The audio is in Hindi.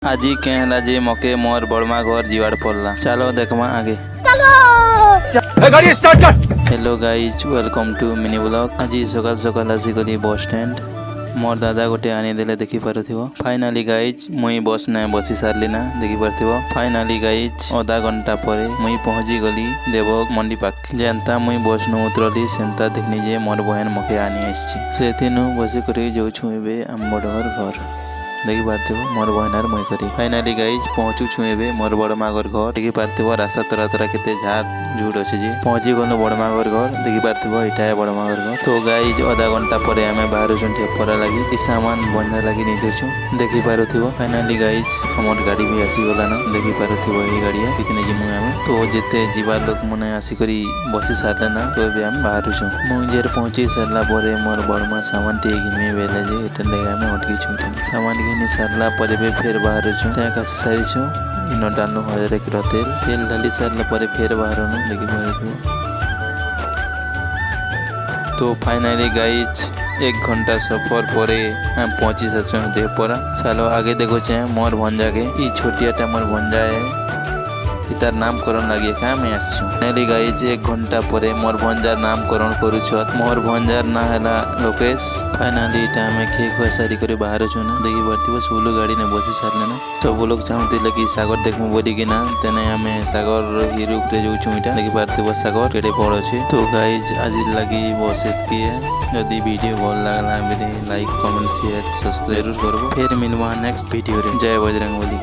आज कहला जे मके मोर बड़मा घर जीवाड़ पड़ला। चलो देखमा आगे। गाड़ी स्टार्ट कर। Hello guys, welcome to mini blog. आज सकाल सकाल आसिकरी बस स्टैंड मोर दादा गोटे आनी देले देखि पारुथिबो। फाइनाली गाइज मुई बस ने बसी सारली ना देखि पारुथिबो। फाइनाली गाइज आधा घंटा परे मुई पहुंची गली देवक मंडी पाक। जेंता मुई बस न उतरली सेंता देखनी जे मोर बहन मके आनी आछि। सेथिनु बसी करी जाउछु एबे आम बडघर घर देखि पार्थिबो मोर बहनार मुई करी। फाइनाली गाइज पहुंचु छु एबे मोर बड़मा घर देखि पार्थिबो। रास्ता तोरा तोरा केते झाड़ झूड़ अछि जे पहुंची गनो बड़मा घर देखि पार्थिबो। इटा है बड़मा घर। तो गाइज आधा घंटा परे आमे बाहर छु परा लगी ई सामान बंधा लगी नहीं देछु देखि पारुथिबो। फाइनाली गाइज हमर गाड़ी भी आसी गला ना देखि पारुथिबो। ई गाड़ी कितने जिमु आमे तो जेते जीवा लोक मने आसी करी बसी सारले ना तो एबे हम बाहर छु। मुई जेर पहुंची सारला परे मोर बड़मा सामान टे घिनमे बेले जे एते ले आमे अटकी छु। सामान घिनी सारला परे बे फेर बाहर छु। का सारी छु इनो डालनो 1000 किलो तेल डाली सारला परे फेर बाहर नु देखि पारुथिबो। तो फाइनली गाइज 1 घंटा सफर परे हम पहुंची सचो देवपरा। चलो आगे देखो छे मोर भंजा के ई छोटियाटा मोर भंजा है इतार नामकरण लगे क्या मैं आसछु। फाइनली गाइज 1 घंटा परे मोर भंजार नामकरण करू छ। मोर भंजार ना हला लोकेश। फाइनली इटा में खे खुआ सारी करे बाहर छु ना देखि पारथिबो। सोलो गाड़ी ने बसी सारले ना तो वो लोग चाहते कि सागर देखमु बोली कि ना तेने हमें सागर हिरो रे जो छु इटा देखि पारथिबो सागर केडे पड़ अछि। तो गाइज आज लगी बस एतकी है। यदि वीडियो भल लागला बेले लाइक कमेंट शेयर सब्सक्राइब जरूर करबो। फिर मिलवा नेक्स्ट वीडियो रे। जय बजरंगबली।